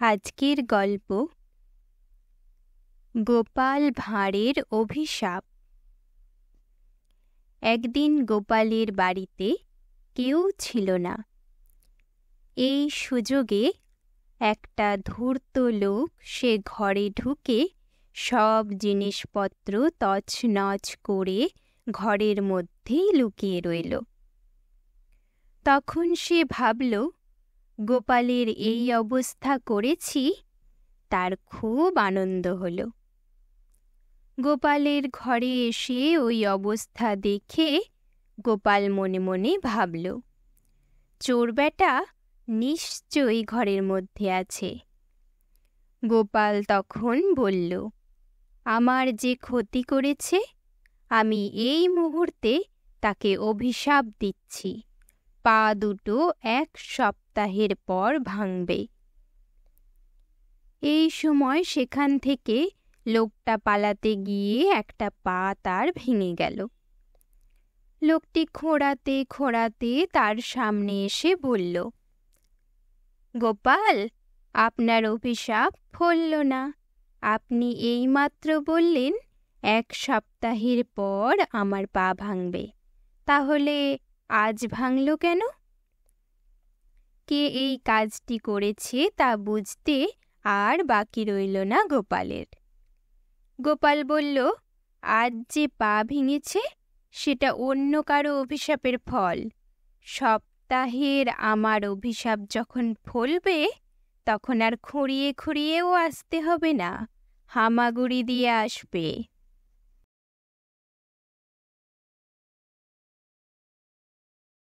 আজকের গল্প গোপাল ভাঁড়ের অভিশাপ। একদিন গোপালের বাড়িতে কেউ ছিল না। এই সুযোগে একটা ধূর্ত লোক সে ঘরে ঢুকে সব জিনিসপত্র তছনছ করে ঘরের মধ্যেই লুকিয়ে রইল। তখন সে ভাবল, গোপালের এই অবস্থা করেছি, তার খুব আনন্দ হল। গোপালের ঘরে এসে ওই অবস্থা দেখে গোপাল মনে মনে ভাবল, চোর বেটা নিশ্চয়ই ঘরের মধ্যে আছে। গোপাল তখন বলল, আমার যে ক্ষতি করেছে, আমি এই মুহূর্তে তাকে অভিশাপ দিচ্ছি, পা দুটো 1 সপ্তাহের পর ভাঙবে। এই সময় সেখান থেকে লোকটা পালাতে গিয়ে একটা পা তার ভেঙে গেল। লোকটি খোঁড়াতে খোঁড়াতে তার সামনে এসে বলল, গোপাল, আপনার অভিশাপ ফলল না। আপনি এইমাত্র বললেন 1 সপ্তাহের পর আমার পা ভাঙবে, তাহলে আজ ভাঙল কেন? কে এই কাজটি করেছে তা বুঝতে আর বাকি রইল না গোপালের। গোপাল বলল, আজ যে পা ভেঙেছে সেটা অন্য কারো অভিশাপের ফল। সপ্তাহের আমার অভিশাপ যখন ফলবে, তখন আর খুঁড়িয়ে খুঁড়িয়েও আসতে হবে না, হামাগুড়ি দিয়ে আসবে।